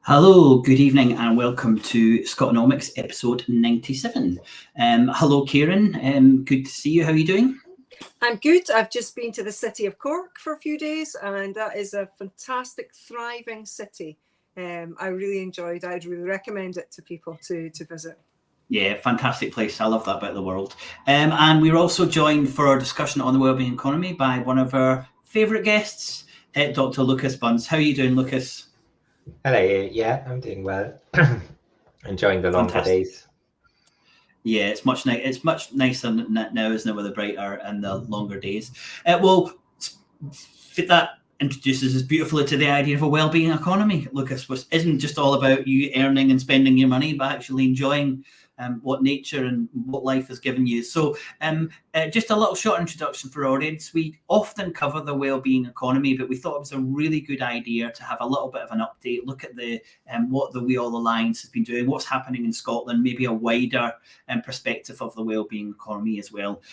Hello, good evening, and welcome to SCOTONOMICS episode 97. Hello, Kieran. Good to see you. How are you doing? I'm good. I've just been to the city of Cork for a few days, and that is a fantastic, thriving city. I really enjoyed. I'd really recommend it to people to visit. Yeah, fantastic place. I love that bit of the world. And we're also joined for our discussion on the wellbeing economy by one of our favourite guests, Dr Lukas Bunse. How are you doing, Lucas? Hello, yeah, I'm doing well. Enjoying the longer days. Yeah, it's much nicer now, isn't it, with the brighter and the longer days. Well, that introduces us beautifully to the idea of a wellbeing economy, Lucas, which isn't just all about you earning and spending your money, but actually enjoying what nature and what life has given you. So just a little short introduction for our audience. We often cover the wellbeing economy, but we thought it was a really good idea to have a little bit of an update, look at the what the We All Alliance has been doing, what's happening in Scotland, maybe a wider perspective of the wellbeing economy as well.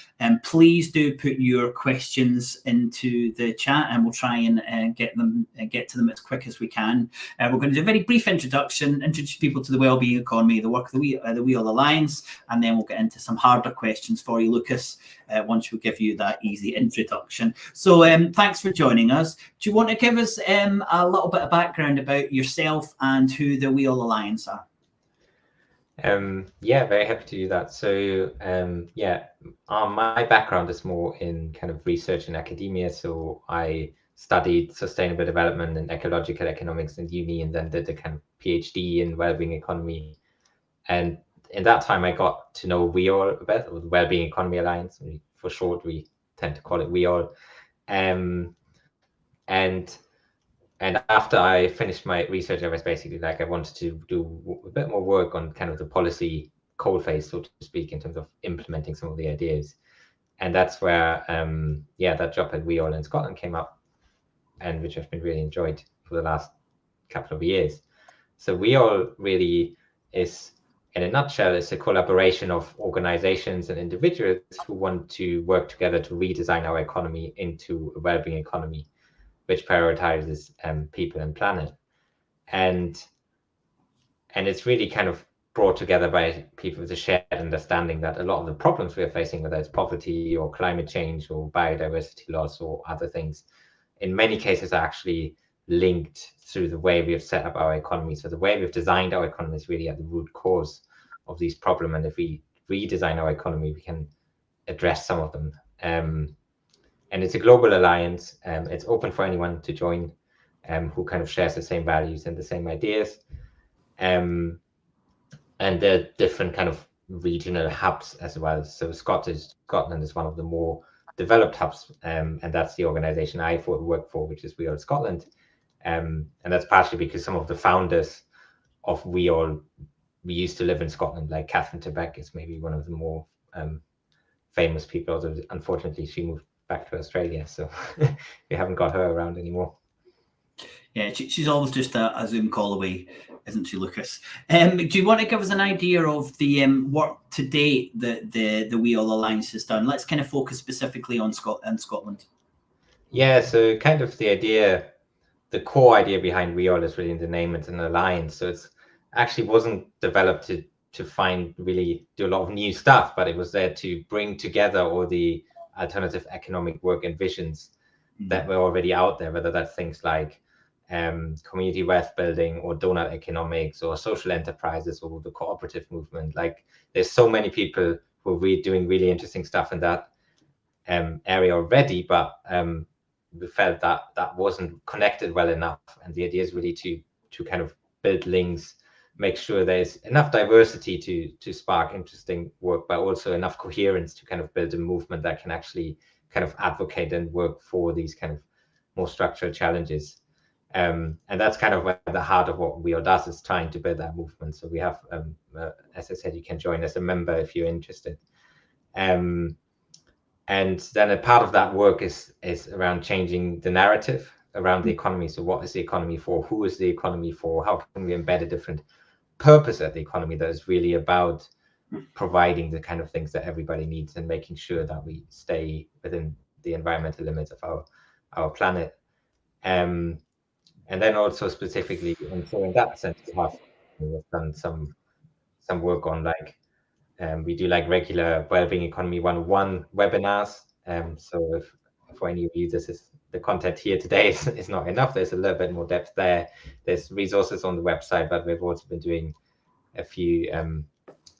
Please do put your questions into the chat, and we'll try and get to them as quick as we can. We're going to do a very brief introduction, introduce people to the wellbeing economy, the work of the We All Alliance, and then we'll get into some harder questions for you, Lucas, once we give you that easy introduction. So thanks for joining us. Do you want to give us a little bit of background about yourself and who the We All Alliance are? Yeah, very happy to do that. So my background is more in kind of research and academia. So I studied sustainable development and ecological economics in uni, and then did a kind of PhD in wellbeing economy. And in that time, I got to know We All a bit, or the Wellbeing Economy Alliance. For short, we tend to call it We All. And after I finished my research, I was basically like, I wanted to do a bit more work on kind of the policy coalface, so to speak, in terms of implementing some of the ideas. And that's where, that job at We All in Scotland came up, and which I've been really enjoyed for the last couple of years. So We All really is, in a nutshell, it's a collaboration of organizations and individuals who want to work together to redesign our economy into a wellbeing economy, which prioritizes people and planet. And it's really kind of brought together by people with a shared understanding that a lot of the problems we're facing, whether it's poverty or climate change or biodiversity loss or other things, in many cases are actually linked through the way we have set up our economy. So the way we've designed our economy is really at the root cause of these problems. And if we redesign our economy, we can address some of them. And it's a global alliance. It's open for anyone to join who kind of shares the same values and the same ideas. And there are different kind of regional hubs as well. So Scotland is one of the more developed hubs, and that's the organization I work for, which is We All Scotland. And that's partially because some of the founders of We used to live in Scotland, like Catherine Trebek is maybe one of the more famous people, although unfortunately she moved back to Australia, so we haven't got her around anymore. Yeah, she's always just a Zoom call away, isn't she, Lucas? Do you want to give us an idea of the work to date that the We All Alliance has done? Let's kind of focus specifically on Scotland. Yeah, so kind of the core idea behind We All is really in the name. It's an alliance, so it's actually wasn't developed to really do a lot of new stuff, but it was there to bring together all the alternative economic work and visions that were already out there, whether that's things like community wealth building or donut economics or social enterprises or the cooperative movement. Like there's so many people who are doing really interesting stuff in that area already, but we felt that wasn't connected well enough. And the idea is really to kind of build links, make sure there's enough diversity to spark interesting work, but also enough coherence to kind of build a movement that can actually kind of advocate and work for these kind of more structural challenges. And that's kind of at the heart of what We All does, is trying to build that movement. So we have, as I said, you can join as a member if you're interested. And then a part of that work is around changing the narrative around the economy. So what is the economy for? Who is the economy for? How can we embed a different purpose at the economy that is really about providing the kind of things that everybody needs and making sure that we stay within the environmental limits of our planet. And then also specifically, and so in that sense, we've done some work on like, we do like regular Wellbeing Economy 101 webinars. So if for any of you, this is the content here today is not enough. There's a little bit more depth there. There's resources on the website, but we've also been doing a few,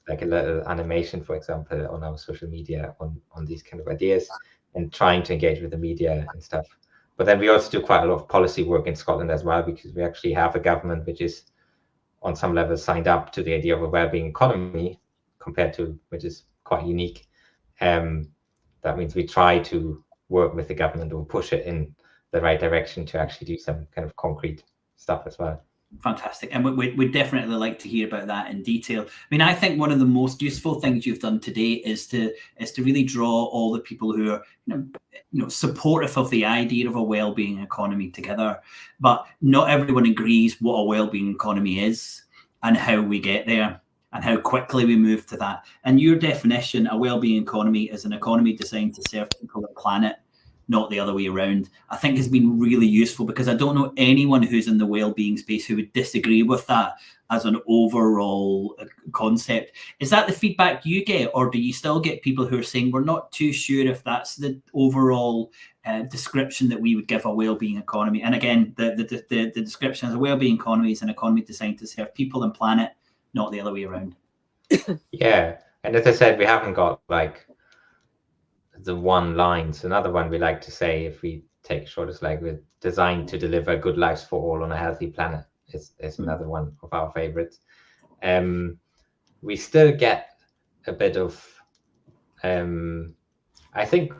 like a little animation, for example, on our social media on these kind of ideas, and trying to engage with the media and stuff. But then we also do quite a lot of policy work in Scotland as well, because we actually have a government which is on some level signed up to the idea of a wellbeing economy, compared to, which is quite unique. That means we try to work with the government or push it in the right direction to actually do some kind of concrete stuff as well. Fantastic, and we'd definitely like to hear about that in detail. I mean, I think one of the most useful things you've done today is to really draw all the people who are supportive of the idea of a well-being economy together, but not everyone agrees what a well-being economy is and how we get there and how quickly we move to that. And your definition, a well-being economy, is an economy designed to serve people and the planet, not the other way around, I think has been really useful, because I don't know anyone who's in the well-being space who would disagree with that as an overall concept. Is that the feedback you get, or do you still get people who are saying we're not too sure if that's the overall description that we would give a well-being economy? And again, the description as a well-being economy is an economy designed to serve people and planet, not the other way around. Yeah, and as I said, we haven't got like the one line. So another one we like to say, if we take short, is like, we're designed to deliver good lives for all on a healthy planet. It's another one of our favorites. We still get a bit of, I think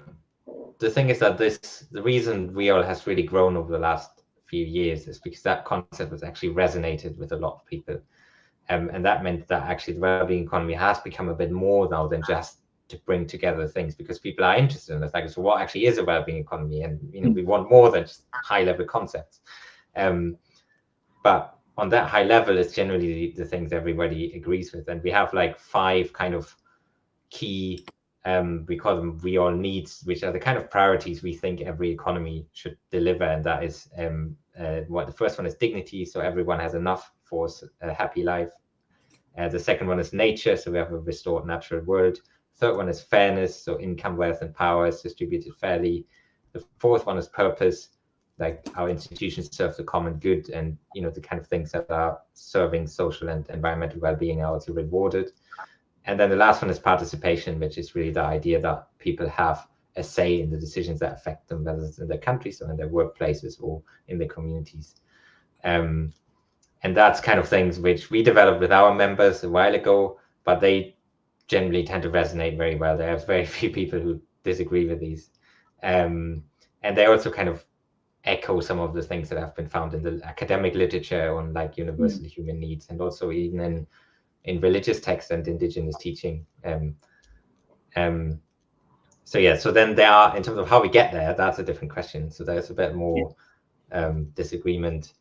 the thing is that the reason WEAll has really grown over the last few years is because that concept has actually resonated with a lot of people. And that meant that actually the wellbeing economy has become a bit more now than just to bring together things, because people are interested in it. Like, so what actually is a wellbeing economy? And we want more than just high-level concepts. But on that high level, it's generally the things everybody agrees with. And we have like 5 kind of key, we call them WEAll needs, which are the kind of priorities we think every economy should deliver. And that is, what the first one is dignity, so everyone has enough for a happy life. The second one is nature, so we have a restored natural world. Third one is fairness, so income, wealth, and power is distributed fairly. The fourth one is purpose, like our institutions serve the common good, and the kind of things that are serving social and environmental well-being are also rewarded. And then the last one is participation, which is really the idea that people have a say in the decisions that affect them, whether it's in their countries or in their workplaces or in their communities. And that's kind of things which we developed with our members a while ago, but they generally tend to resonate very well. There's very few people who disagree with these. And they also kind of echo some of the things that have been found in the academic literature on like universal human needs, and also even in religious texts and indigenous teaching. So yeah, so then there are, in terms of how we get there, that's a different question. So there's a bit more disagreement,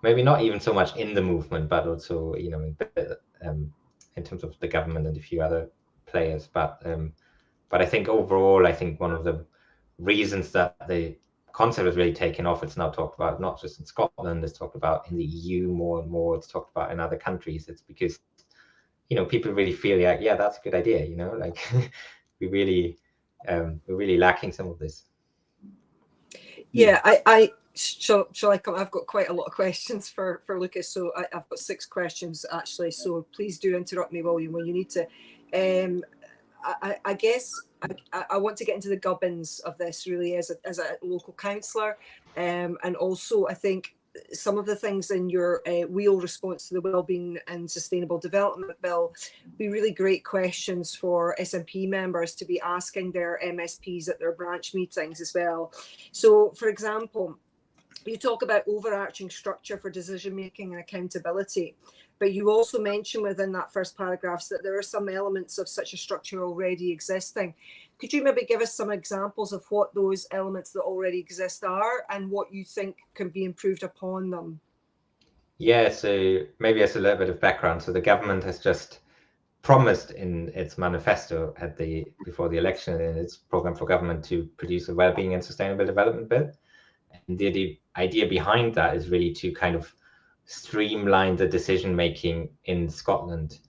maybe not even so much in the movement, but also in terms of the government and a few other players. But I think overall, I think one of the reasons that the concept has really taken off, it's now talked about not just in Scotland, it's talked about in the EU more and more, it's talked about in other countries. It's because people really feel like, yeah, that's a good idea, like we're really lacking some of this. Yeah, shall I come? I've got quite a lot of questions for Lukas, so I've got 6 questions actually, so please do interrupt me, William, when you need to. I guess I want to get into the gubbins of this really as a local councillor, and also I think some of the things in your WEAll response to the Wellbeing and Sustainable Development Bill be really great questions for SNP members to be asking their MSPs at their branch meetings as well. So, for example, you talk about overarching structure for decision making and accountability, but you also mention within that first paragraph that there are some elements of such a structure already existing. Could you maybe give us some examples of what those elements that already exist are and what you think can be improved upon them? Yeah, so maybe as a little bit of background. So the government has just promised in its manifesto before the election, in its program for government, to produce a Wellbeing and Sustainable Development Bill. And the idea behind that is really to kind of streamline the decision making in Scotland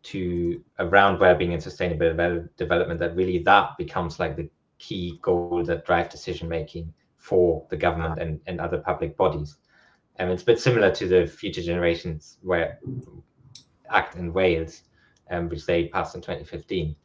to around wellbeing and sustainable development, that really that becomes like the key goal that drive decision making for the government and other public bodies. And it's a bit similar to the Future Generations Act in Wales, which they passed in 2015.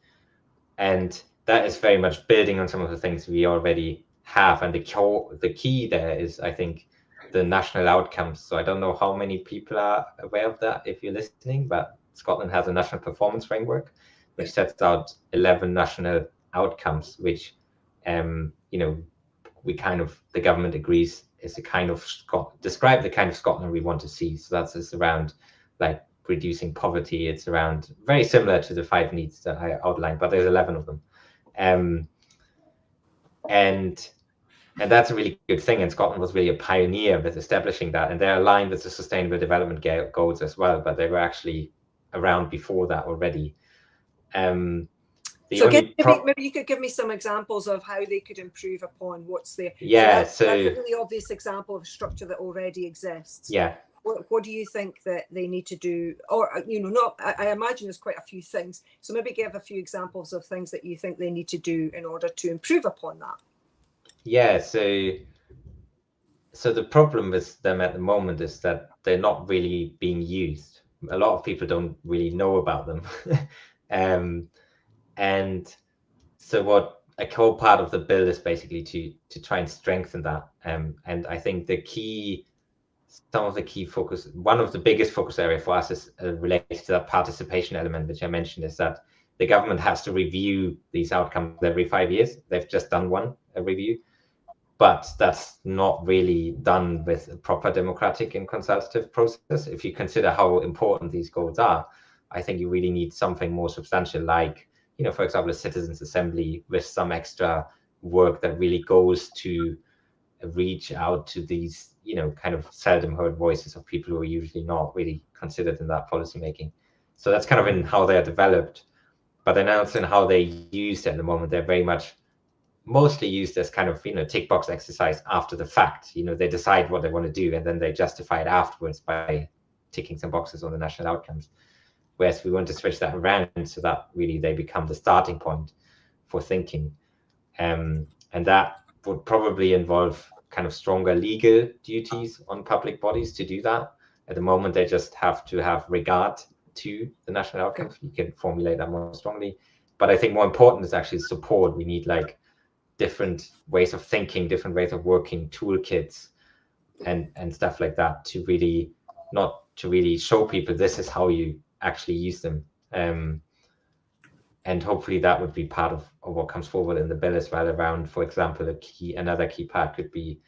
And that is very much building on some of the things we already have. And the key there is, I think, the national outcomes. So I don't know how many people are aware of that if you're listening, but Scotland has a national performance framework, which sets out 11 national outcomes, which, the government agrees is a kind of describe the kind of Scotland we want to see. So that's around like reducing poverty. It's around very similar to the 5 needs that I outlined, but there's 11 of them. And that's a really good thing. And Scotland was really a pioneer with establishing that. And they're aligned with the Sustainable Development Goals as well, but they were actually around before that already. So maybe you could give me some examples of how they could improve upon what's there. Yeah, so that's a really obvious example of a structure that already exists. Yeah. What do you think that they need to do? Or, I imagine there's quite a few things. So maybe give a few examples of things that you think they need to do in order to improve upon that. Yeah, so the problem with them at the moment is that they're not really being used. A lot of people don't really know about them. And so what a core part of the bill is basically to try and strengthen that. And I think one of the biggest focus area for us is related to that participation element, which I mentioned, is that the government has to review these outcomes every 5 years. They've just done a review, but that's not really done with a proper democratic and consultative process. If you consider how important these goals are, I think you really need something more substantial, like, for example, a citizens' assembly with some extra work that really goes to reach out to these, kind of seldom heard voices of people who are usually not really considered in that policy making. So that's kind of in how they're developed. But then also in how they're used at the moment, they're very much mostly used as kind of, tick box exercise after the fact. They decide what they want to do and then they justify it afterwards by ticking some boxes on the national outcomes. Whereas we want to switch that around so that really they become the starting point for thinking. And that would probably involve kind of stronger legal duties on public bodies to do that. At the moment, they just have to have regard to the national outcomes. You can formulate that more strongly. But I think more important is actually support. We need like different ways of thinking, different ways of working, toolkits and stuff like that to really show people this is how you actually use them. And hopefully that would be part of what comes forward in the bill as well around, for example, another key part could be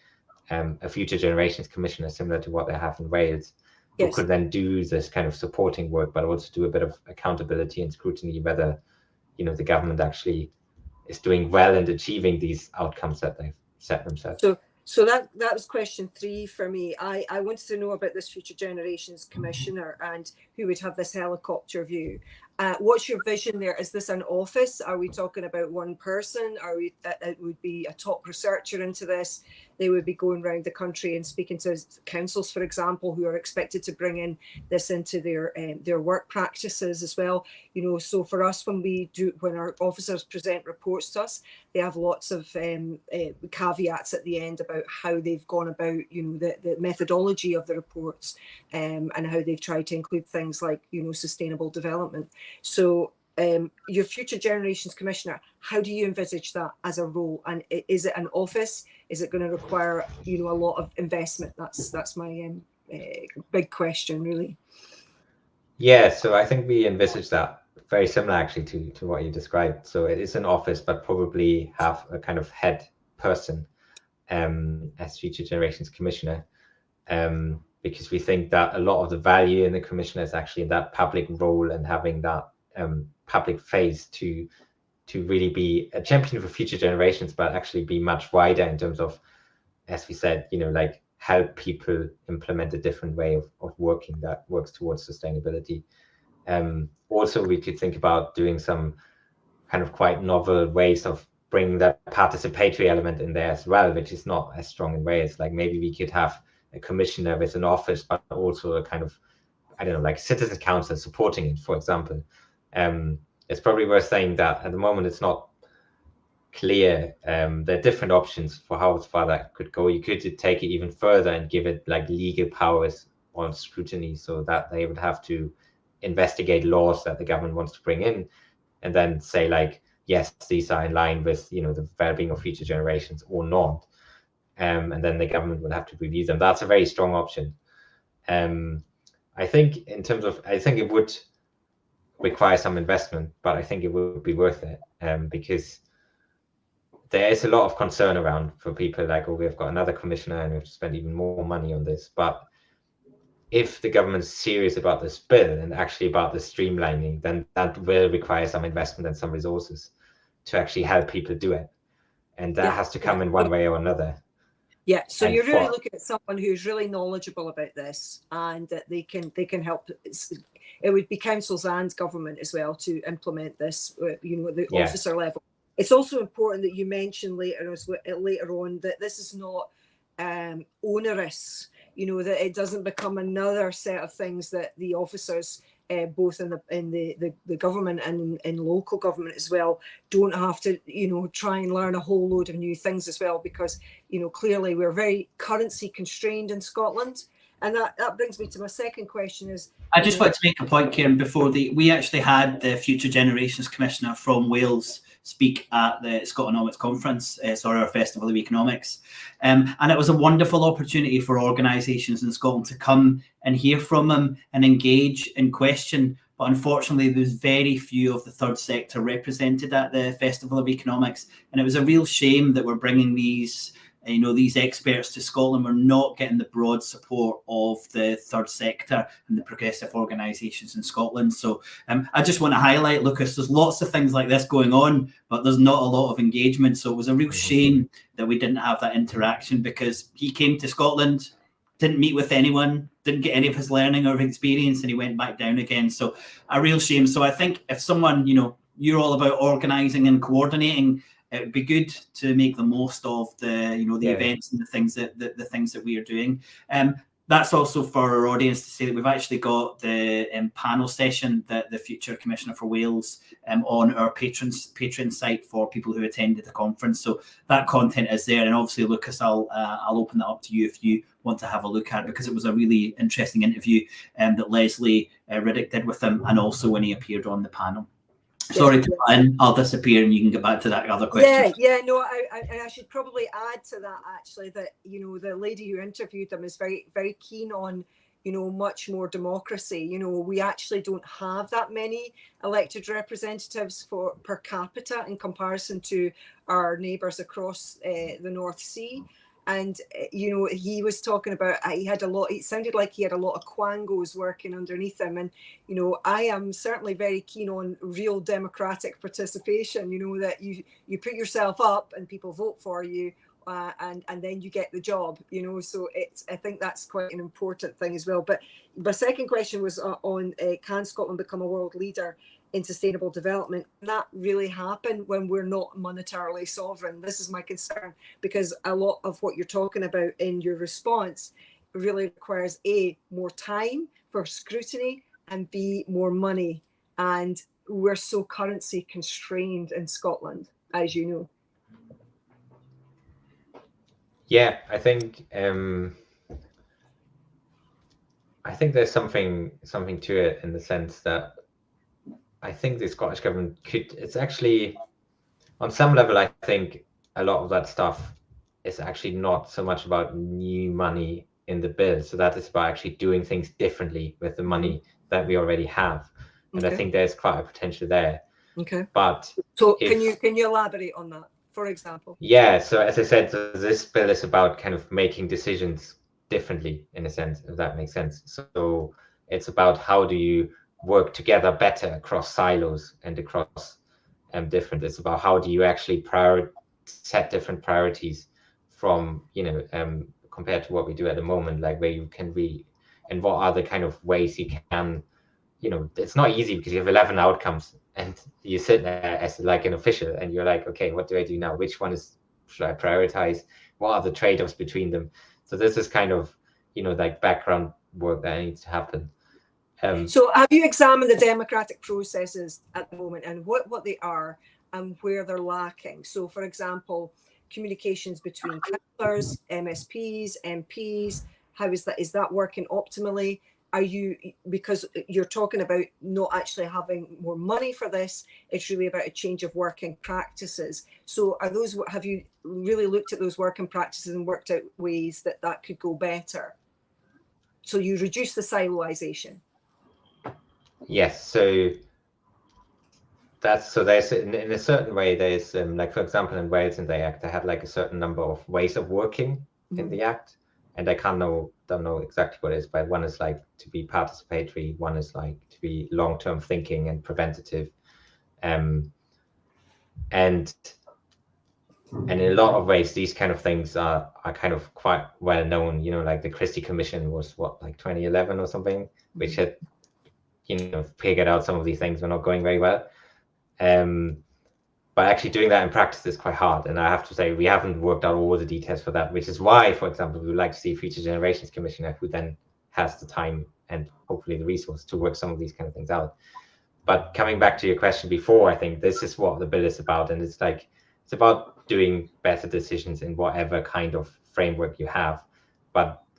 a Future Generations Commissioner, similar to what they have in Wales, who could then do this kind of supporting work, but also do a bit of accountability and scrutiny whether, the government actually is doing well in achieving these outcomes that they've set themselves. So that was question 3 for me. I wanted to know about this Future Generations Commissioner and who would have this helicopter view. What's your vision there? Is this an office? Are we talking about one person? It would be a top researcher into this? They would be going around the country and speaking to councils, for example, who are expected to bring in this into their work practices as well. So for us, when our officers present reports to us, they have lots of caveats at the end about how they've gone about, the methodology of the reports and how they've tried to include things like, sustainable development. So your Future Generations Commissioner, how do you envisage that as a role? And is it an office? Is it going to require, a lot of investment? That's my big question, really. Yeah, so I think we envisage that very similar actually to what you described. So it is an office, but probably have a kind of head person as Future Generations Commissioner, because we think that a lot of the value in the commissioner is actually in that public role and having that public face to really be a champion for future generations, but actually be much wider in terms of, as we said, like help people implement a different way of working that works towards sustainability. Also, we could think about doing some kind of quite novel ways of bring that participatory element in there as well, which is not as strong in Wales. Like maybe we could have a commissioner with an office, but also a kind of, I don't know, like citizen council supporting it, for example. It's probably worth saying that at the moment it's not clear. There are different options for how far that could go. You could take it even further and give it like legal powers on scrutiny, so that they would have to investigate laws that the government wants to bring in, and then say like, yes, these are in line with, you know, the well-being of future generations or not. And then the government would have to review them. That's a very strong option. I think in terms of, I think it would require some investment, but I think it would be worth it, because there is a lot of concern around for people like, oh, we've got another commissioner and we have to spend even more money on this. But if the government's serious about this bill and actually about the streamlining, then that will require some investment and some resources to actually help people do it. And that has to come in one way or another. Yeah, so And you're really looking at someone who's really knowledgeable about this, and that they can help. It would be councils and government as well to implement this, you know, at the officer level. It's also important that you mention later on that this is not onerous, you know, that it doesn't become another set of things that the officers, both in the government and in local government as well, don't have to, you know, try and learn a whole load of new things as well, because, you know, clearly we're very currency constrained in Scotland. And that brings me to my second question is, I just want to make a point, Kieran, before we actually had the Future Generations Commissioner from Wales speak at the SCOTONOMICS conference, our Festival of Economics. And it was a wonderful opportunity for organisations in Scotland to come and hear from him and engage and question. But unfortunately, there's very few of the third sector represented at the Festival of Economics. And it was a real shame that we're bringing these, you know, these experts to Scotland. We're not getting the broad support of the third sector and the progressive organisations in Scotland. So I just want to highlight, Lukas, there's lots of things like this going on, but there's not a lot of engagement. So it was a real shame that we didn't have that interaction, because he came to Scotland, didn't meet with anyone, didn't get any of his learning or experience, and he went back down again. So a real shame. So I think if someone, you know, you're all about organising and coordinating, it would be good to make the most of the, you know, the events and the things that we are doing. That's also for our audience to say that we've actually got the panel session that the future Commissioner for Wales on our Patreon site for people who attended the conference. So that content is there, and obviously, Lukas, I'll open that up to you if you want to have a look at it, because it was a really interesting interview that Leslie Riddick did with him, and also when he appeared on the panel. Sorry to cut in, I'll disappear and you can get back to that other question. No, I should probably add to that, actually, that, you know, the lady who interviewed them is very, very keen on, you know, much more democracy. You know, we actually don't have that many elected representatives per capita in comparison to our neighbours across the North Sea. And, you know, he was talking about, it sounded like he had a lot of quangos working underneath him. And, you know, I am certainly very keen on real democratic participation, you know, that you put yourself up and people vote for you, and then you get the job, you know. So I think that's quite an important thing as well. But my second question was on can Scotland become a world leader in sustainable development? And that really happen when we're not monetarily sovereign. This is my concern, because a lot of what you're talking about in your response really requires A, more time for scrutiny, and B, more money. And we're so currency constrained in Scotland, as you know. Yeah, I think there's something to it, in the sense that I think the Scottish government it's actually, on some level, I think a lot of that stuff is actually not so much about new money in the bill. So that is about actually doing things differently with the money that we already have. And I think there's quite a potential there. Okay. But so can you elaborate on that, for example? Yeah, so as I said, this bill is about kind of making decisions differently, in a sense, if that makes sense. So it's about how do you work together better across silos and across it's about how do you actually set different priorities from, you know, compared to what we do at the moment, like where you can and what are the kind of ways you can, you know, it's not easy because you have 11 outcomes and you sit there as like an official, and you're like, okay, what do I do now? Which one should I prioritize? What are the trade-offs between them? So this is kind of, like background work that needs to happen. So have you examined the democratic processes at the moment and what they are and where they're lacking? So, for example, communications between councillors, MSPs, MPs, how is that working optimally? Are you, because you're talking about not actually having more money for this, it's really about a change of working practices. So have you really looked at those working practices and worked out ways that could go better? So you reduce the siloization. Yes, so there's in a certain way, there's like, for example, in Wales in the Act, they have like a certain number of ways of working in the Act, and I don't know exactly what it is, but one is like to be participatory, one is like to be long-term thinking and preventative, and in a lot of ways these kind of things are kind of quite well known. Like the Christie Commission was like 2011 or something, which had figured out some of these things were not going very well. But actually doing that in practice is quite hard. And I have to say, we haven't worked out all the details for that, which is why, for example, we would like to see a Future Generations Commissioner who then has the time and hopefully the resource to work some of these kind of things out. But coming back to your question before, I think this is what the bill is about. And it's about doing better decisions in whatever kind of framework you have,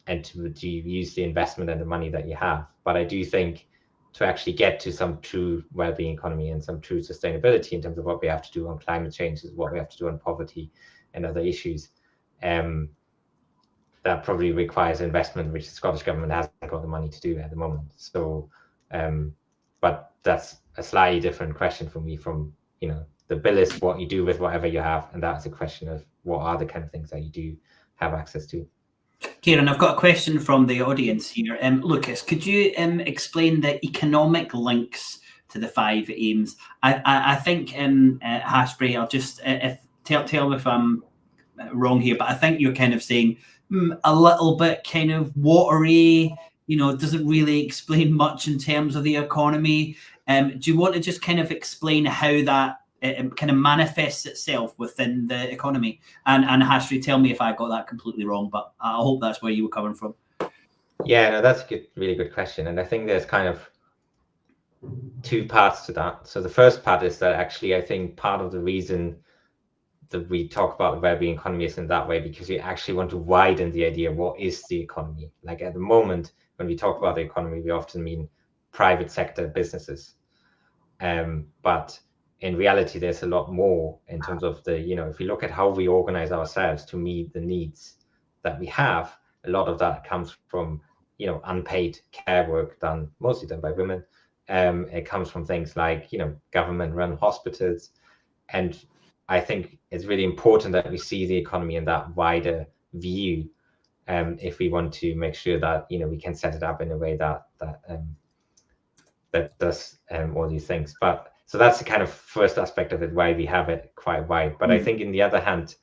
and to use the investment and the money that you have. But I do think to actually get to some true well-being economy and some true sustainability in terms of what we have to do on climate change, is what we have to do on poverty and other issues, that probably requires investment, which the Scottish government hasn't got the money to do at the moment. So, but that's a slightly different question for me from, the bill is what you do with whatever you have, and that's a question of what are the kind of things that you do have access to. Kieran, I've got a question from the audience here. Lucas, could you explain the economic links to the 5 aims? I think, Hashbury, I'll just tell me if I'm wrong here, but I think you're kind of saying a little bit kind of watery, doesn't really explain much in terms of the economy. Do you want to just kind of explain how that kind of manifests itself within the economy? And Hashbury, tell me if I got that completely wrong, but I hope that's where you were coming from. Yeah, no, that's a really good question. And I think there's kind of 2 parts to that. So the first part is that actually, I think part of the reason that we talk about the well-being economy is in that way, because we actually want to widen the idea of what is the economy. Like at the moment, when we talk about the economy, we often mean private sector businesses. But in reality, there's a lot more in terms of the, if we look at how we organize ourselves to meet the needs that we have, a lot of that comes from, unpaid care work mostly done by women. It comes from things like, government-run hospitals. And I think it's really important that we see the economy in that wider view, if we want to make sure that, we can set it up in a way that does all these things. But so that's the kind of first aspect of it, why we have it quite wide. But I think in the other hand,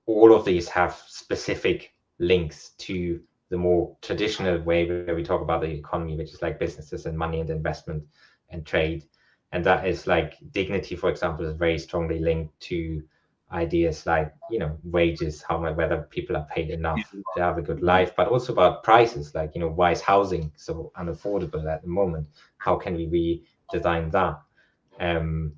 all of these have specific links to the more traditional way where we talk about the economy, which is like businesses and money and investment and trade. And that is like dignity, for example, is very strongly linked to ideas like, wages, whether people are paid enough to have a good life, but also about prices, like, why is housing so unaffordable at the moment? How can we redesign that? And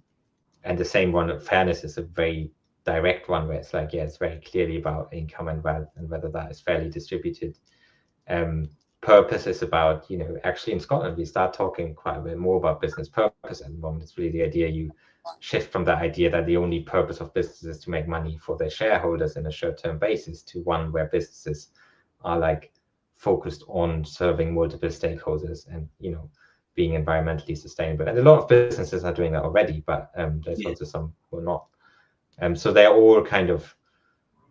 the same one, fairness, is a very direct one, where it's like, it's very clearly about income and wealth and whether that is fairly distributed. Purpose is about, actually in Scotland, we start talking quite a bit more about business purpose at the moment. It's really the idea you shift from that idea that the only purpose of business is to make money for their shareholders in a short-term basis, to one where businesses are like focused on serving multiple stakeholders and, being environmentally sustainable. And a lot of businesses are doing that already, but there's also some who are not. So they're all kind of,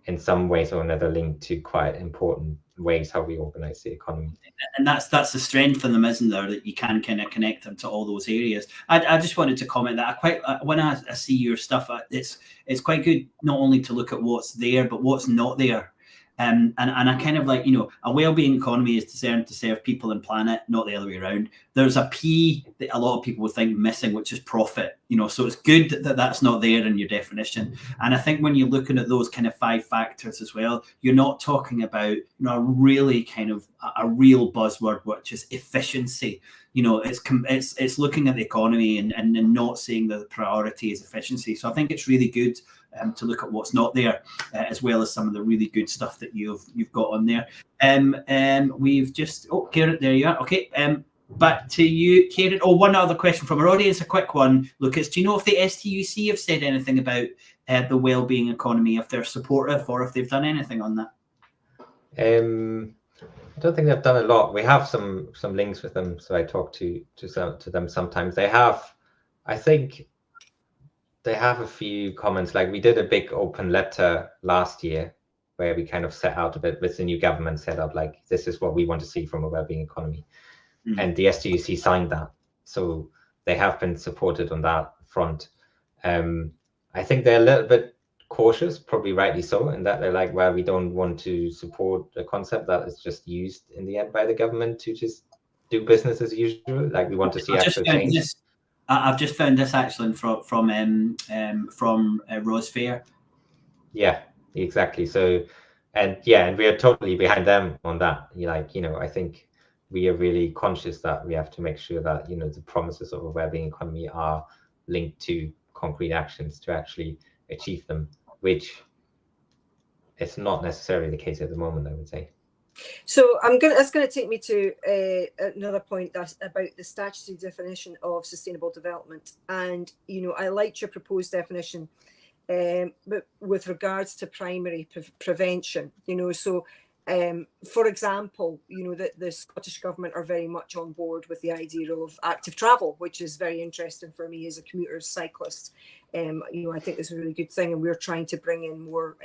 in some ways or another, linked to quite important ways how we organize the economy. And that's the strength in them, isn't there, that you can kind of connect them to all those areas. I just wanted to comment that when I see your stuff, it's quite good not only to look at what's there, but what's not there. And I kind of like, a well-being economy is designed to serve people and planet, not the other way around. There's a P that a lot of people would think missing, which is profit. So it's good that that's not there in your definition. And I think when you're looking at those kind of 5 factors as well, you're not talking about a really kind of a real buzzword, which is efficiency. It's looking at the economy and not saying that the priority is efficiency. So I think it's really good to look at what's not there, as well as some of the really good stuff that you've got on there. We've just Karen, there you are. Okay, back to you, Karen. One other question from our audience, a quick one. Lucas, do you know if the STUC have said anything about the wellbeing economy, if they're supportive or if they've done anything on that? I don't think they've done a lot. We have some links with them, so I talk to them sometimes. They have, I think, they have a few comments. Like we did a big open letter last year where we kind of set out a bit with the new government set up, like this is what we want to see from a wellbeing economy. And the STUC signed that. So they have been supported on that front. I think they're a little bit cautious, probably rightly so, in that they're like, well, we don't want to support a concept that is just used in the end by the government to just do business as usual. Like we want to see actual change. I've just found this actually from Rose Fair. Yeah, exactly. So, and we are totally behind them on that. I think we are really conscious that we have to make sure that the promises of a wellbeing economy are linked to concrete actions to actually achieve them, which is not necessarily the case at the moment, I would say. So that's going to take me to another point that's about the statutory definition of sustainable development. And, I liked your proposed definition, but with regards to primary prevention, so for example, the Scottish Government are very much on board with the idea of active travel, which is very interesting for me as a commuter cyclist. I think it's a really good thing, and we're trying to bring in more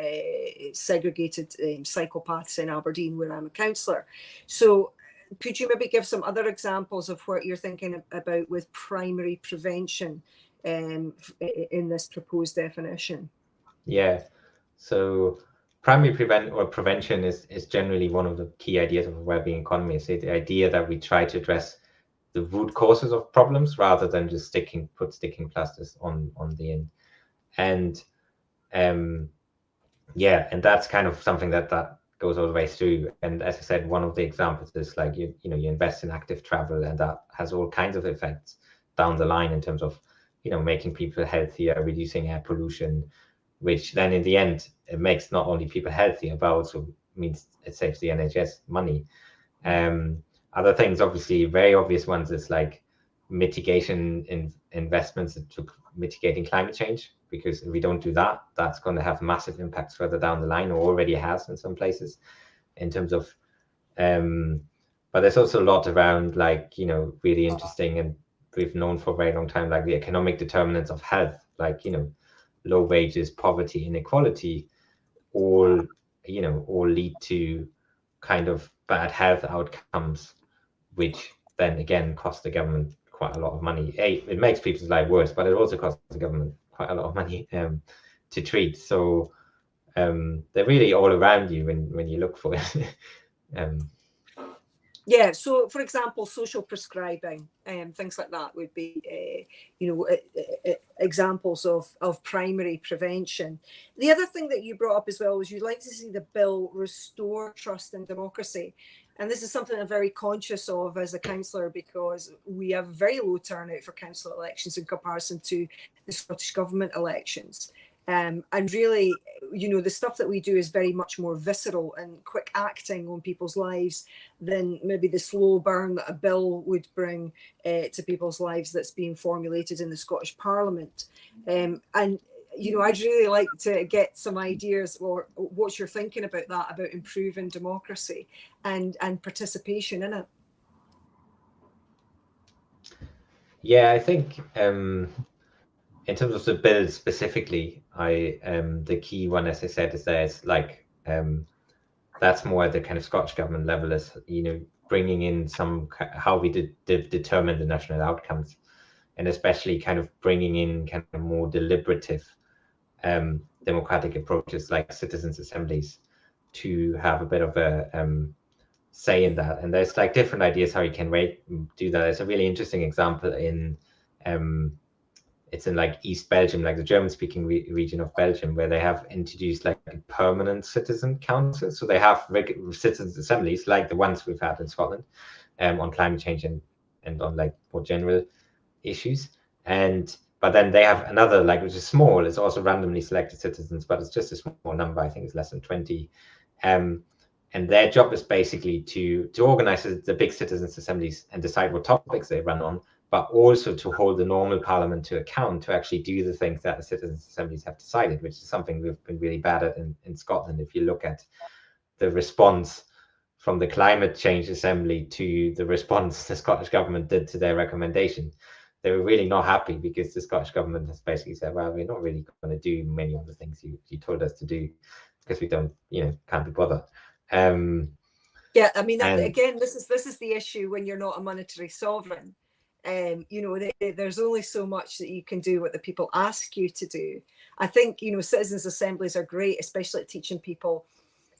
segregated cycle paths in Aberdeen, where I'm a councillor. So could you maybe give some other examples of what you're thinking about with primary prevention in this proposed definition? Yeah, so primary prevention is generally one of the key ideas of a wellbeing economy. It's the idea that we try to address the root causes of problems rather than just put sticking plasters on the end. And and that's kind of something that goes all the way through. And as I said, one of the examples is like you invest in active travel, and that has all kinds of effects down the line in terms of making people healthier, reducing air pollution, which then in the end it makes not only people healthier but also means it saves the NHS money. Other things, obviously very obvious ones, is like mitigation investments into mitigating climate change, because if we don't do that, that's going to have massive impacts further down the line, or already has in some places, in terms of but there's also a lot around really interesting, and we've known for a very long time, like the economic determinants of health, like low wages, poverty, inequality, all lead to kind of bad health outcomes, which then again cost the government quite a lot of money. It makes people's life worse, but it also costs the government quite a lot of money to treat. So they're really all around you when you look for it. Yeah, so for example, social prescribing and things like that would be, examples of primary prevention. The other thing that you brought up as well was you'd like to see the bill restore trust in democracy. And this is something I'm very conscious of as a councillor, because we have very low turnout for council elections in comparison to the Scottish Government elections. And really, the stuff that we do is very much more visceral and quick acting on people's lives than maybe the slow burn that a bill would bring to people's lives that's being formulated in the Scottish Parliament. And I'd really like to get some ideas, or what you're thinking about that, about improving democracy and participation in it. Yeah, I think in terms of the bill specifically, the key one, as I said, is there's like that's more at the kind of Scottish Government level, is bringing in some how we determine the national outcomes, and especially kind of bringing in kind of more deliberative democratic approaches like citizens' assemblies, to have a bit of a say in that. And there's like different ideas how you can do that. There's a really interesting example in it's in like East Belgium, like the German-speaking region of Belgium, where they have introduced like a permanent citizen council. So they have citizens assemblies like the ones we've had in Scotland on climate change and on like more general issues. But then they have another, like, which is small, it's also randomly selected citizens, but it's just a small number. I think it's less than 20. And their job is basically to organize the big citizens assemblies and decide what topics they run on, but also to hold the normal parliament to account to actually do the things that the citizens assemblies have decided, which is something we've been really bad at in Scotland. If you look at the response from the climate change assembly to the response the Scottish government did to their recommendation, they were really not happy, because the Scottish government has basically said, well, we're not really going to do many of the things you told us to do, because we don't, can't be bothered. Yeah, I mean, again, this is the issue when you're not a monetary sovereign. There's only so much that you can do what the people ask you to do. I think, citizens' assemblies are great, especially at teaching people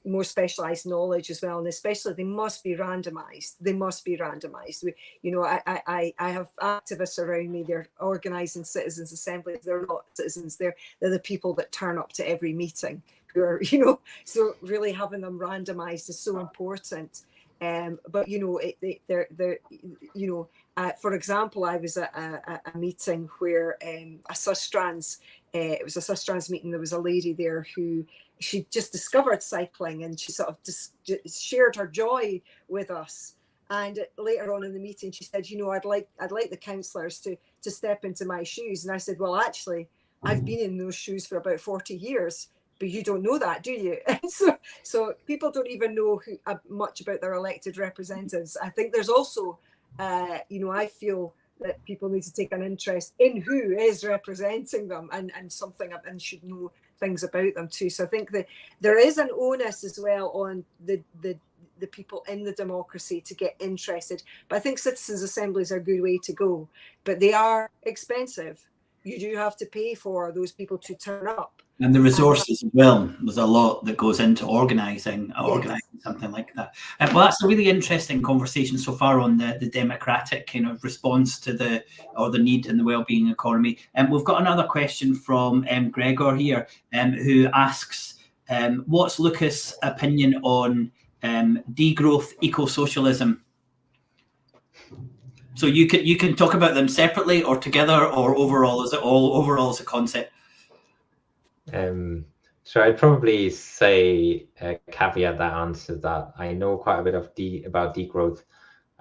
more specialized knowledge as well, and especially they must be randomized. I have activists around me, they're organizing citizens' assemblies. They're not citizens, they're the people that turn up to every meeting, who are, so really having them randomized is so important. But for example, I was at a meeting where a Sustrans, it was a Sustrans meeting. There was a lady there who she just discovered cycling, and she sort of just shared her joy with us. And later on in the meeting, she said, I'd like the councillors to step into my shoes. And I said, well, actually, I've been in those shoes for about 40 years. But you don't know that, do you? So people don't even know much about their elected representatives. I think there's also, I feel that people need to take an interest in who is representing them and should know things about them too. So I think that there is an onus as well on the people in the democracy to get interested. But I think citizens' assemblies are a good way to go. But they are expensive. You do have to pay for those people to turn up. And the resources as well. There's a lot that goes into organising something like that. Well, that's a really interesting conversation so far on the democratic kind of response to the need in the wellbeing economy. And we've got another question from Gregor here, who asks, what's Lukas' opinion on degrowth eco-socialism? So you can talk about them separately or together or overall. Is it all overall as a concept? So I'd probably say caveat that answer that I know quite a bit about degrowth.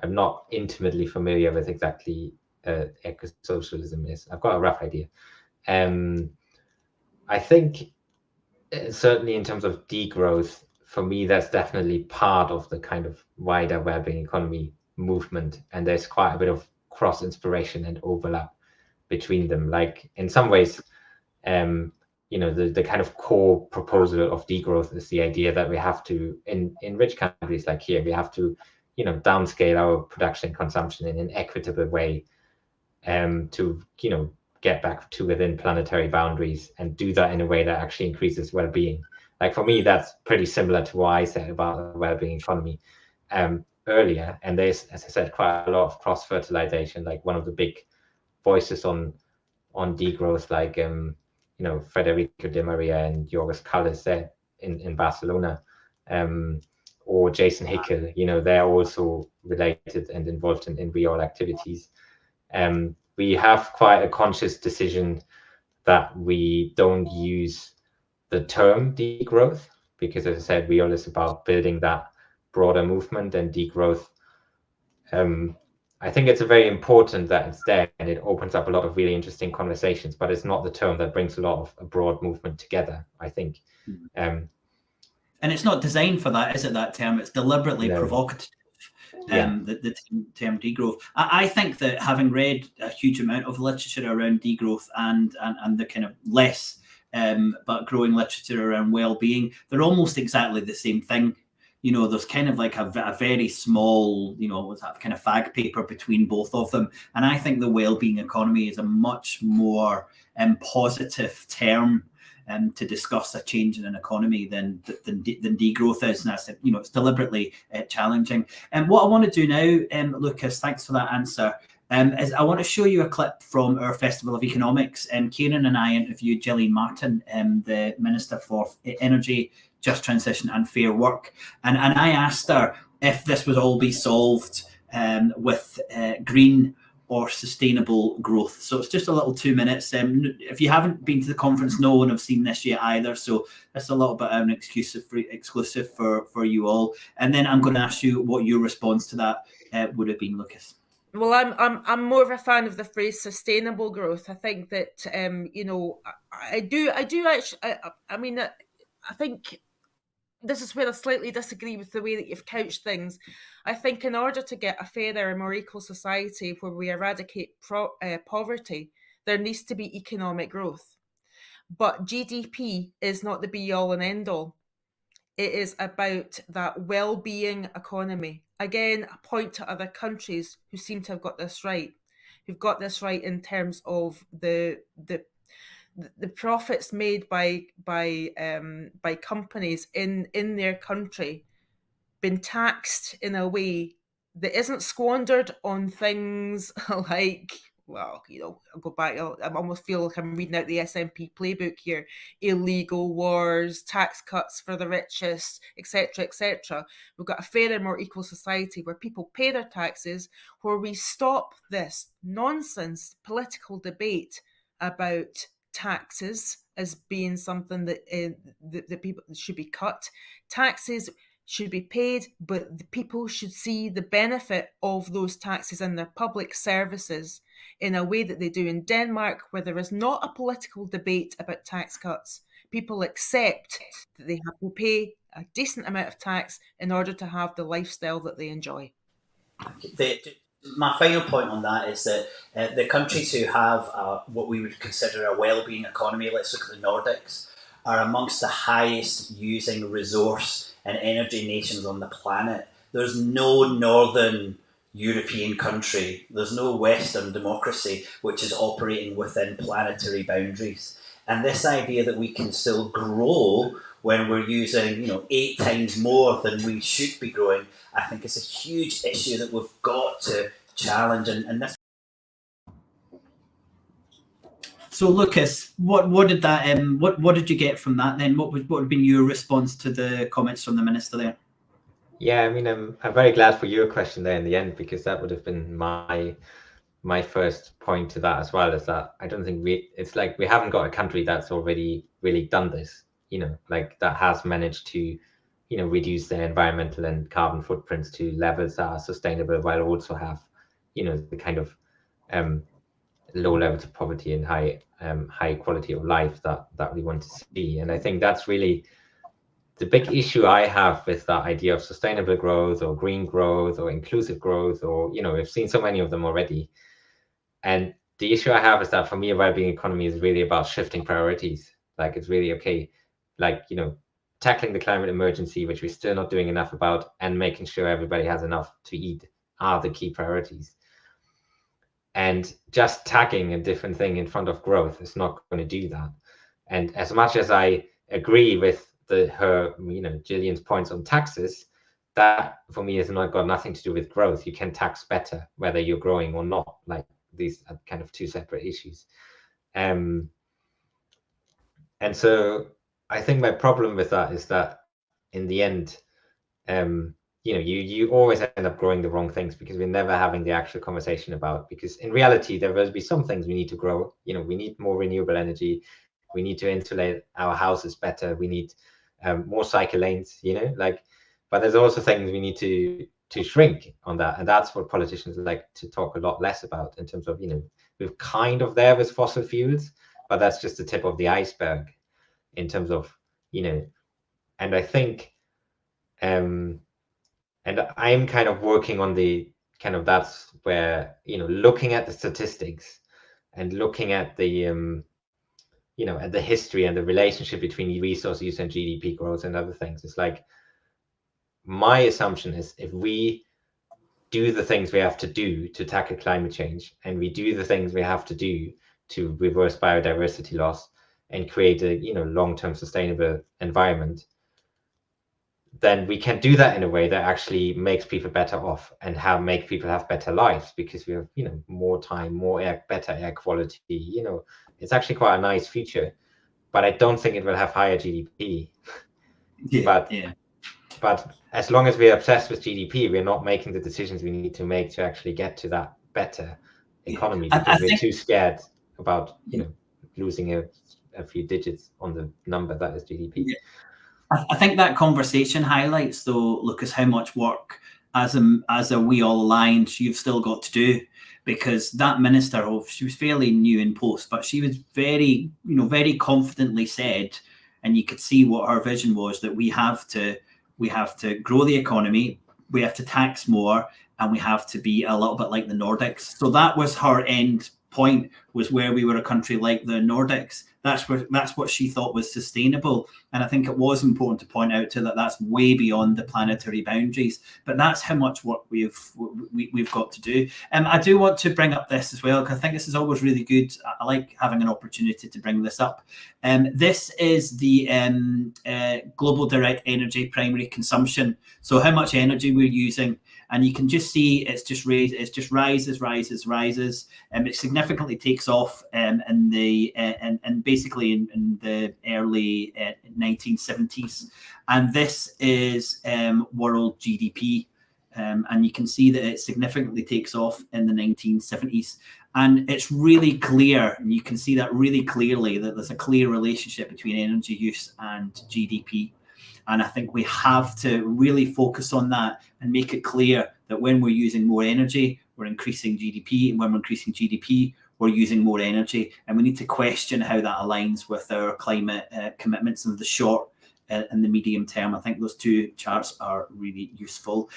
I'm not intimately familiar with exactly eco-socialism is. I've got a rough idea. I think certainly in terms of degrowth, for me, that's definitely part of the kind of wider wellbeing economy movement, and there's quite a bit of cross inspiration and overlap between them. Like in some ways, the kind of core proposal of degrowth is the idea that we have to, in rich countries like here, we have to, downscale our production and consumption in an equitable way, to, get back to within planetary boundaries, and do that in a way that actually increases well-being. Like for me, that's pretty similar to what I said about the well-being economy earlier. And there's, as I said, quite a lot of cross-fertilization. Like one of the big voices on degrowth, like Federico de Maria and Jorgos Calles there in Barcelona, or Jason Hickel, they're also related and involved in real activities. We have quite a conscious decision that we don't use the term degrowth, because as I said, real is about building that broader movement, and degrowth, I think it's very important that it's there, and it opens up a lot of really interesting conversations, but it's not the term that brings a lot of a broad movement together, I think. And it's not designed for that, is it, that term? It's deliberately provocative, the term degrowth. I think that having read a huge amount of literature around degrowth and the kind of less but growing literature around well-being, they're almost exactly the same thing. There's kind of like a very small, what's that kind of fag paper between both of them. And I think the wellbeing economy is a much more positive term to discuss a change in an economy than degrowth is, and I said, it's deliberately challenging. And what I want to do now, Lukas, thanks for that answer. Is I want to show you a clip from our Festival of Economics. Kieran and I interviewed Gillian Martin, the Minister for Energy, Just Transition and Fair Work. And I asked her if this would all be solved with green or sustainable growth. So it's just a little 2 minutes. If you haven't been to the conference, no one have seen this yet either. So it's a little bit of an exclusive for you all. And then I'm going to ask you what your response to that would have been, Lukas. Well, I'm more of a fan of the phrase sustainable growth. I think that I do actually. I mean, I think this is where I slightly disagree with the way that you've couched things. I think in order to get a fairer and more equal society where we eradicate poverty, there needs to be economic growth. But GDP is not the be-all and end-all. It is about that well-being economy. Again, a point to other countries who seem to have got this right, who've got this right in terms of the profits made by companies in their country been taxed in a way that isn't squandered on things like, well, I'll go back. I almost feel like I'm reading out the SNP playbook here. Illegal wars, tax cuts for the richest, etc., etc. We've got a fairer, more equal society where people pay their taxes, where we stop this nonsense political debate about taxes as being something that people should be cut. Taxes should be paid, but the people should see the benefit of those taxes in their public services in a way that they do in Denmark, where there is not a political debate about tax cuts. People accept that they have to pay a decent amount of tax in order to have the lifestyle that they enjoy. My final point on that is that the countries who have what we would consider a well-being economy, let's look at the Nordics, are amongst the highest using resource and energy nations on the planet. There's no northern European country, there's no Western democracy which is operating within planetary boundaries. And this idea that we can still grow when we're using 8 times more than we should be growing, I think is a huge issue that we've got to challenge. And this. So Lukas, what did that what did you get from that then? What would have been your response to the comments from the minister there? Yeah, I mean, I'm very glad for your question there in the end, because that would have been my first point to that as well, is that I don't think it's like we haven't got a country that's already really done this, like that has managed to, reduce their environmental and carbon footprints to levels that are sustainable while also have, the kind of low levels of poverty and high quality of life that we want to see. And I think that's really the big issue I have with that idea of sustainable growth or green growth or inclusive growth, or, we've seen so many of them already. And the issue I have is that for me, a well-being economy is really about shifting priorities. Like, it's really okay, like, tackling the climate emergency, which we're still not doing enough about, and making sure everybody has enough to eat are the key priorities. And just tagging a different thing in front of growth is not going to do that. And as much as I agree with Gillian's points on taxes, that for me has got nothing to do with growth. You can tax better whether you're growing or not. Like, these are kind of two separate issues. And so I think my problem with that is that in the end, you always end up growing the wrong things, because we're never having the actual conversation about, because in reality, there will be some things we need to grow. We need more renewable energy. We need to insulate our houses better. We need more cycle lanes, but there's also things we need to shrink on that. And that's what politicians like to talk a lot less about, in terms of, we're kind of there with fossil fuels, but that's just the tip of the iceberg in terms of, and I think, and I'm kind of working on the kind of, that's where, looking at the statistics and looking at the, at the history and the relationship between resource use and GDP growth and other things. It's like, my assumption is, if we do the things we have to do to tackle climate change, and we do the things we have to do to reverse biodiversity loss, and create a long-term sustainable environment, then we can do that in a way that actually makes people better off and make people have better lives, because we have more time, better air quality. It's actually quite a nice future, but I don't think it will have higher GDP. But as long as we're obsessed with GDP, we're not making the decisions we need to make to actually get to that better economy, because we're too scared about losing a few digits on the number that is GDP. Yeah. I think that conversation highlights, though, Lucas, how much work as a We All Alliance you've still got to do, because that minister, she was fairly new in post, but she was very confidently said, and you could see what her vision was, that we have to grow the economy, we have to tax more, and we have to be a little bit like the Nordics. So that was her end point, was where we were a country like the Nordics. That's what she thought was sustainable. And I think it was important to point out to that's way beyond the planetary boundaries. But that's how much work we've got to do. I do want to bring up this as well, because I think this is always really good. I like having an opportunity to bring this up. This is the global direct energy primary consumption. So how much energy we're using. And you can just see it's just rises. It significantly takes off in the basically in the early 1970s. And this is world GDP. And you can see that it significantly takes off in the 1970s. And it's really clear, and you can see that really clearly, that there's a clear relationship between energy use and GDP. And I think we have to really focus on that and make it clear that when we're using more energy, we're increasing GDP. And when we're increasing GDP, we're using more energy. And we need to question how that aligns with our climate commitments in the short and the medium term. I think those two charts are really useful.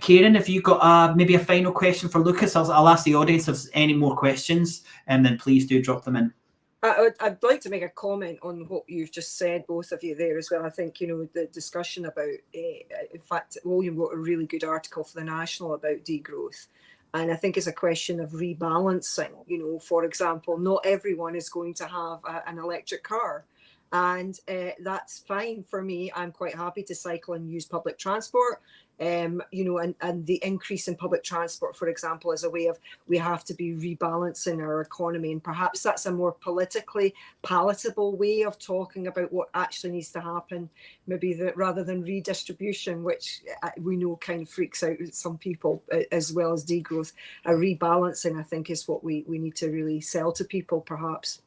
Karen, have you got maybe a final question for Lucas? I'll ask the audience if there's any more questions, and then please do drop them in. I'd like to make a comment on what you've just said, both of you there as well. I think, the discussion about, in fact, William wrote a really good article for the National about degrowth. And I think it's a question of rebalancing. For example, not everyone is going to have an electric car. And that's fine for me. I'm quite happy to cycle and use public transport. And the increase in public transport, for example, is a way of, we have to be rebalancing our economy. And perhaps that's a more politically palatable way of talking about what actually needs to happen, maybe rather than redistribution, which we know kind of freaks out some people, as well as degrowth. A rebalancing, I think, is what we need to really sell to people, perhaps.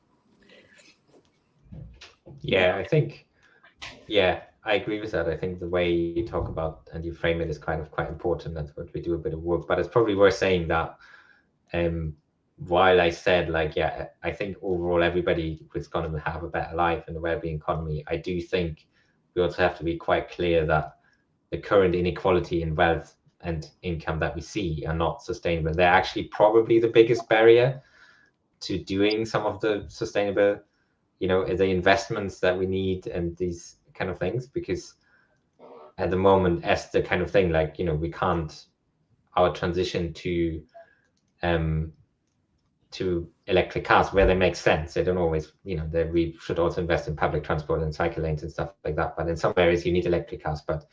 Yeah, I agree with that. I think the way you talk about and you frame it is kind of quite important. That's what we do a bit of work. But it's probably worth saying that while I said, I think overall everybody is going to have a better life in the wellbeing economy, I do think we also have to be quite clear that the current inequality in wealth and income that we see are not sustainable. They're actually probably the biggest barrier to doing some of the sustainable, the investments that we need and these kind of things, because at the moment, as the kind of thing, we can't, our transition to electric cars, where they make sense, they don't always, we should also invest in public transport and cycle lanes and stuff like that. But in some areas you need electric cars, but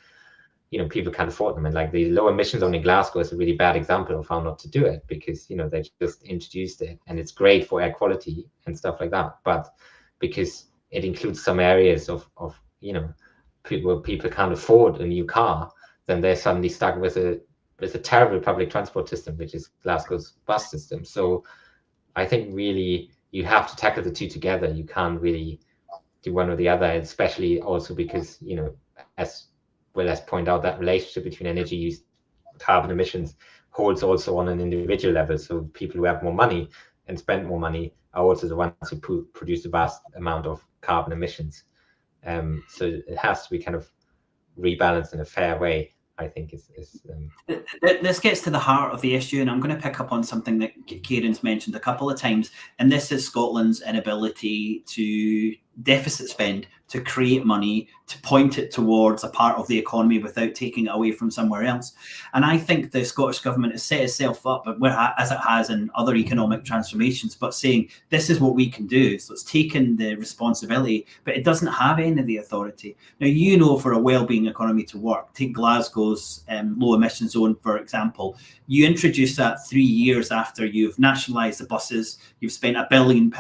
people can't afford them. And the low emissions zone in Glasgow is a really bad example of how not to do it, because they just introduced it and it's great for air quality and stuff like that, but because it includes some areas of people can't afford a new car, then they're suddenly stuck with a terrible public transport system, which is Glasgow's bus system. So I think really you have to tackle the two together. You can't really do one or the other, especially also because, as well as point out, that relationship between energy use, carbon emissions holds also on an individual level. So people who have more money and spend more money are also the ones who produce a vast amount of carbon emissions. So it has to be kind of rebalanced in a fair way, I think. This gets to the heart of the issue, and I'm going to pick up on something that Kieran's mentioned a couple of times, and this is Scotland's inability to deficit spend, to create money, to point it towards a part of the economy without taking it away from somewhere else. And I think the Scottish Government has set itself up, as it has in other economic transformations, but saying this is what we can do. So it's taken the responsibility, but it doesn't have any of the authority. Now, for a wellbeing economy to work, take Glasgow's low emission zone, for example. You introduce that 3 years after you've nationalised the buses, you've spent £1 billion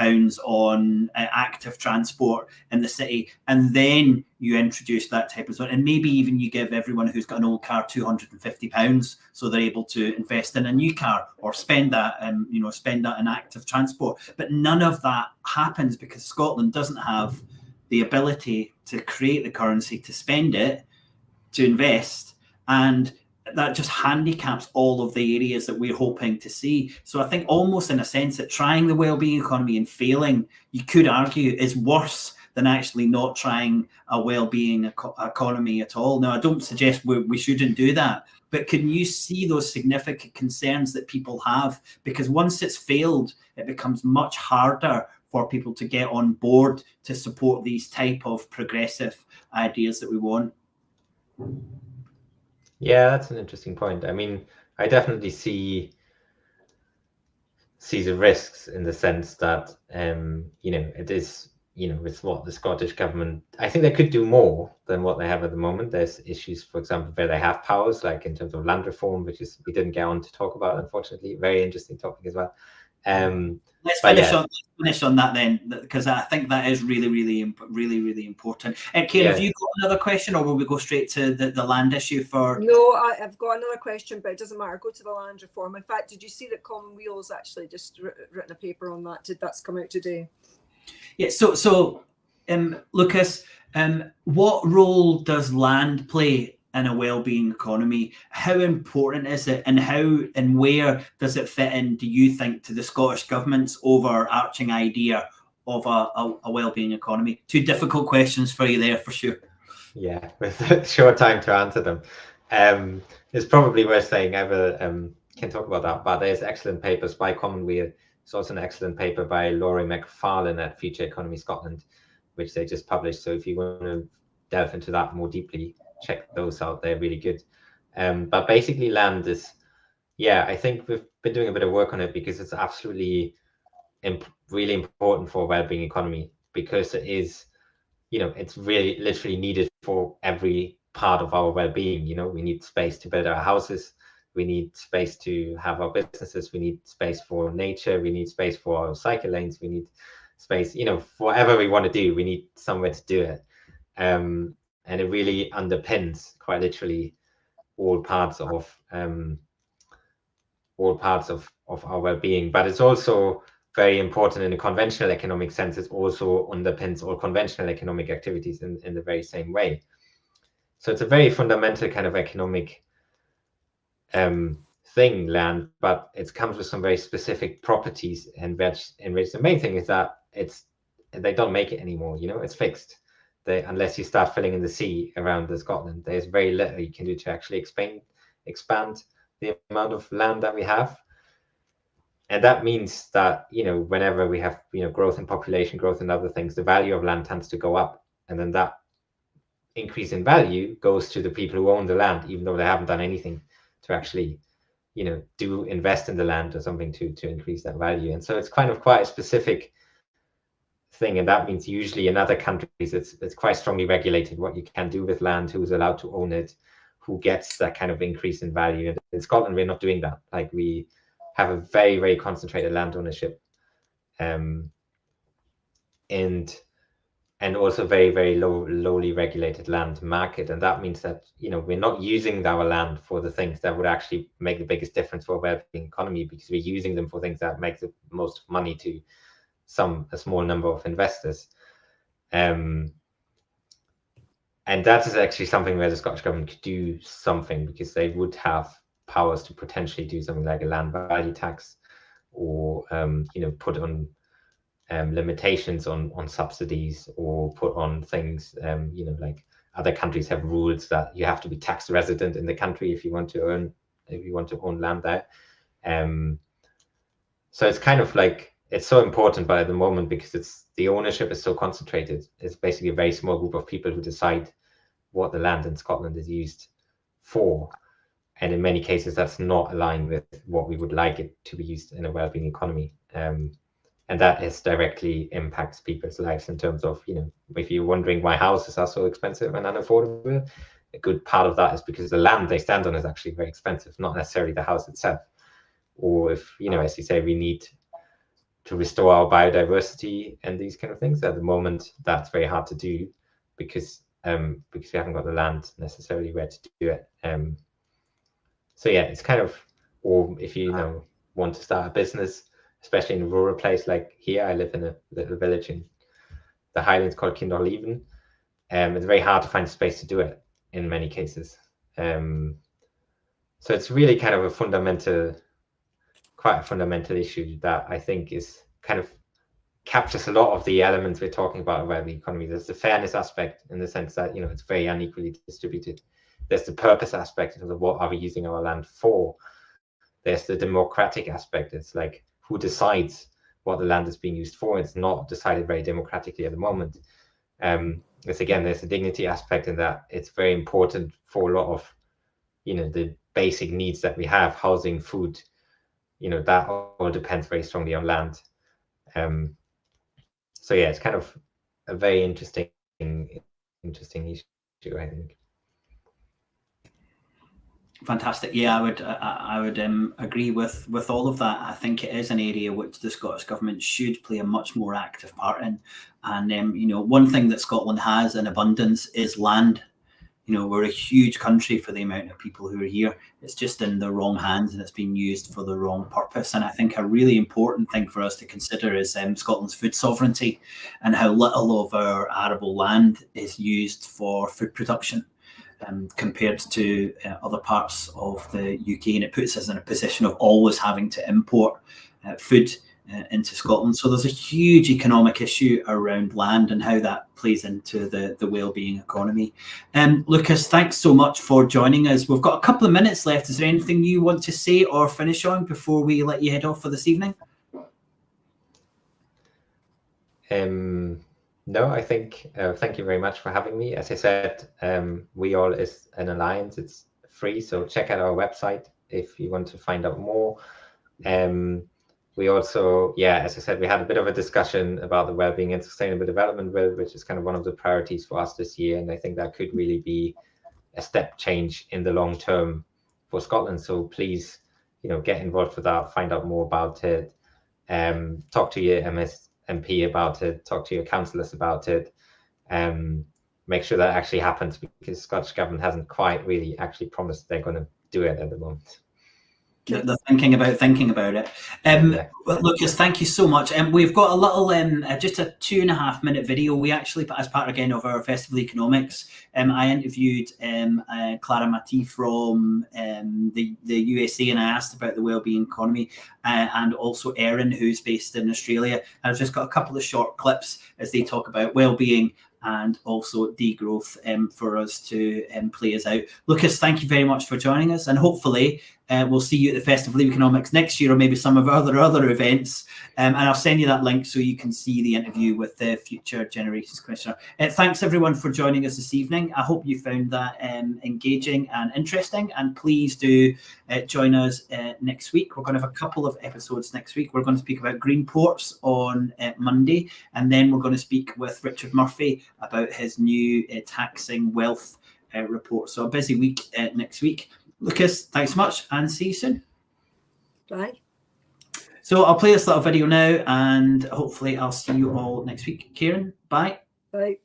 on active transport in the city, and then you introduce that type of zone, and maybe even you give everyone who's got an old car £250 so they're able to invest in a new car or spend that in active transport. But none of that happens because Scotland doesn't have the ability to create the currency, to spend it, to invest, and that just handicaps all of the areas that we're hoping to see. So I think almost in a sense that trying the wellbeing economy and failing, you could argue, is worse than actually not trying a wellbeing economy at all. Now, I don't suggest we shouldn't do that, but can you see those significant concerns that people have? Because once it's failed, it becomes much harder for people to get on board to support these type of progressive ideas that we want. Yeah, that's an interesting point. I mean, I definitely see the risks in the sense that, it is, with what the Scottish Government, I think they could do more than what they have at the moment. There's issues, for example, where they have powers, like in terms of land reform, which we didn't get on to talk about, unfortunately. Very interesting topic as well. Let's finish on that then, because I think that is really, really, really, really important. Kate, have you got another question, or will we go straight to the land issue for? No, I've got another question, but it doesn't matter. Go to the land reform. In fact, did you see that Commonweal's actually just written a paper on that? That's come out today? Yeah. So, Lukas, what role does land play in a wellbeing economy? How important is it, and how and where does it fit in, do you think, to the Scottish Government's overarching idea of a wellbeing economy? Two difficult questions for you there, for sure. Yeah, with a short time to answer them. It's probably worth saying can talk about that, but there's excellent papers by Commonweal. It's also an excellent paper by Laurie McFarlane at Future Economy Scotland, which they just published. So if you want to delve into that more deeply, check those out. They're really good. But basically land is, I think we've been doing a bit of work on it because it's absolutely really important for a wellbeing economy, because it is, it's really literally needed for every part of our well-being. We need space to build our houses, we need space to have our businesses, we need space for nature, we need space for our cycle lanes, we need space, for whatever we want to do, we need somewhere to do it. And it really underpins, quite literally, all parts of our well-being. But it's also very important in a conventional economic sense. It also underpins all conventional economic activities in the very same way. So it's a very fundamental kind of economic thing, land, but it comes with some very specific properties, in which the main thing is that they don't make it anymore. It's fixed. Unless you start filling in the sea around Scotland, there's very little you can do to actually expand the amount of land that we have. And that means that, whenever we have, growth in population, growth in other things, the value of land tends to go up. And then that increase in value goes to the people who own the land, even though they haven't done anything to actually, do invest in the land or something to increase that value. And so it's kind of quite a specific thing. And that means usually in other countries, it's quite strongly regulated what you can do with land, who's allowed to own it, who gets that kind of increase in value. And in Scotland, we're not doing that. Like, we have a very, very concentrated land ownership, and also very, very lowly regulated land market. And that means that, we're not using our land for the things that would actually make the biggest difference for a wellbeing economy, because we're using them for things that make the most money to a small number of investors. And that is actually something where the Scottish Government could do something, because they would have powers to potentially do something like a land value tax, or put on limitations on subsidies, or put on things, like other countries have rules that you have to be tax resident in the country if you want to own land there. So it's kind of like it's so important, but at the moment, because the ownership is so concentrated, it's basically a very small group of people who decide what the land in Scotland is used for. And in many cases, that's not aligned with what we would like it to be used in a wellbeing economy. And that directly impacts people's lives in terms of, if you're wondering why houses are so expensive and unaffordable, a good part of that is because the land they stand on is actually very expensive, not necessarily the house itself. Or if, as you say, we need to restore our biodiversity and these kind of things. At the moment, that's very hard to do because we haven't got the land necessarily where to do it. So yeah, it's kind of, or if you want to start a business, especially in a rural place like here, I live in a little village in the Highlands called Kinderleven. It's very hard to find space to do it in many cases. So it's really kind of quite a fundamental issue that I think is kind of captures a lot of the elements we're talking about in wellbeing economy. There's the fairness aspect in the sense that, it's very unequally distributed. There's the purpose aspect in terms of what are we using our land for. There's the democratic aspect. It's like, who decides what the land is being used for? It's not decided very democratically at the moment. There's the dignity aspect in that it's very important for a lot of, the basic needs that we have, housing, food, that all depends very strongly on land. So yeah, it's kind of a very interesting issue, I think. Fantastic. Yeah, I would agree with all of that. I think it is an area which the Scottish Government should play a much more active part in. And one thing that Scotland has in abundance is land. We're a huge country for the amount of people who are here. It's just in the wrong hands and it's being used for the wrong purpose. And I think a really important thing for us to consider is Scotland's food sovereignty and how little of our arable land is used for food production. Compared to other parts of the UK, and it puts us in a position of always having to import food into Scotland. So there's a huge economic issue around land and how that plays into the wellbeing economy. Lukas, thanks so much for joining us. We've got a couple of minutes left. Is there anything you want to say or finish on before we let you head off for this evening? No, I think, thank you very much for having me. As I said, We All is an alliance. It's free, so check out our website if you want to find out more. We also, as I said, we had a bit of a discussion about the Wellbeing and Sustainable Development Bill, which is kind of one of the priorities for us this year. And I think that could really be a step change in the long term for Scotland. So please, get involved with that, find out more about it, talk to your MP about it, talk to your councillors about it, make sure that actually happens, because the Scottish Government hasn't quite really actually promised they're going to do it at the moment. They're thinking about it. Well, Lukas, thank you so much. We've got a little, just a 2.5 minute video. We actually, as part again of our Festival Economics, I interviewed Clara Matty from the USA, and I asked about the wellbeing economy, and also Erin, who's based in Australia. I've just got a couple of short clips as they talk about wellbeing and also degrowth for us to play us out. Lukas, thank you very much for joining us, and hopefully we'll see you at the Festival of Economics next year, or maybe some of our other events. And I'll send you that link so you can see the interview with the Future Generations Commissioner. Thanks everyone for joining us this evening. I hope you found that engaging and interesting, and please do join us next week. We're going to have a couple of episodes next week. We're going to speak about green ports on Monday, and then we're going to speak with Richard Murphy about his new taxing wealth report. So a busy week next week. Lukas, thanks much, and see you soon. Bye. So I'll play this little video now, and hopefully I'll see you all next week. Kieran, bye. Bye.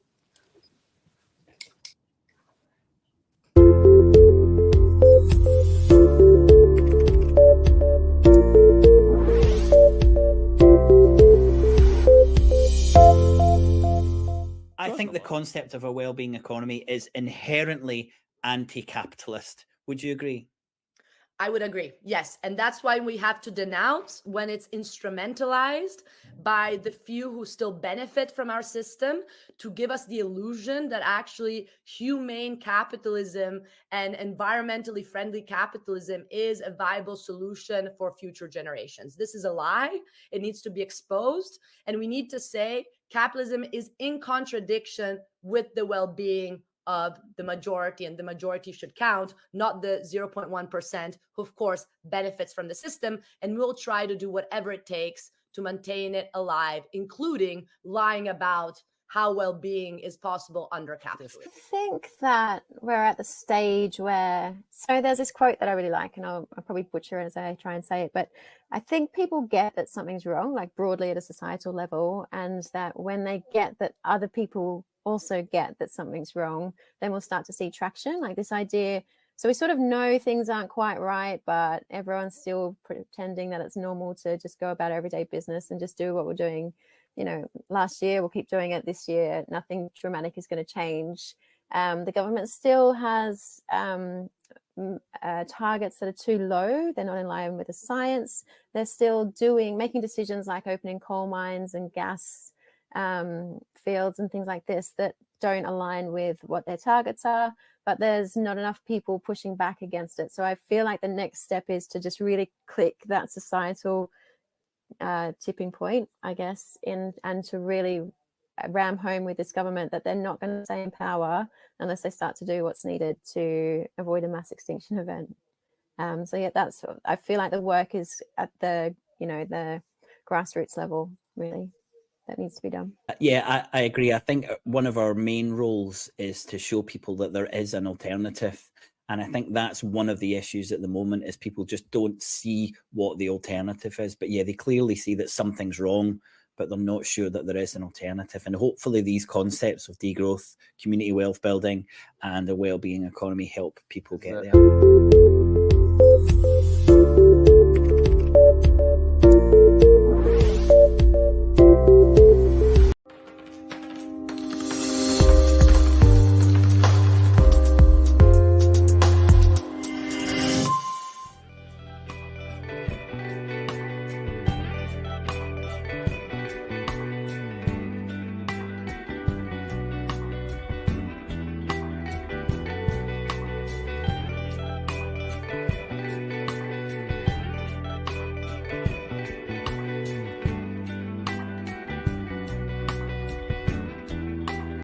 I think the concept of a wellbeing economy is inherently anti-capitalist. Would you agree? I would agree. Yes. And that's why we have to denounce when it's instrumentalized by the few who still benefit from our system to give us the illusion that actually humane capitalism and environmentally friendly capitalism is a viable solution for future generations. This is a lie. It needs to be exposed. And we need to say capitalism is in contradiction with the well-being of the majority, and the majority should count, not the 0.1% who of course benefits from the system, and we'll try to do whatever it takes to maintain it alive, including lying about how well-being is possible under capitalism. I think that we're at the stage where, so there's this quote that I really like, and I'll probably butcher it as I try and say it, but I think people get that something's wrong, like broadly at a societal level, and that when they get that other people also get that something's wrong, then we'll start to see traction, like this idea. So we sort of know things aren't quite right, but everyone's still pretending that it's normal to just go about everyday business and just do what we're doing. You know, last year, we'll keep doing it this year. Nothing dramatic is going to change. The government still has targets that are too low. They're not in line with the science. They're still making decisions like opening coal mines and gas fields and things like this that don't align with what their targets are, but there's not enough people pushing back against it. So I feel like the next step is to just really click that societal tipping point, I guess, and to really ram home with this government that they're not going to stay in power unless they start to do what's needed to avoid a mass extinction event. So yeah, I feel like the work is at the grassroots level, really, that needs to be done. Yeah, I agree. I think one of our main roles is to show people that there is an alternative. And I think that's one of the issues at the moment, is people just don't see what the alternative is. But yeah, they clearly see that something's wrong, but they're not sure that there is an alternative. And hopefully these concepts of degrowth, community wealth building, and a well-being economy help people get there.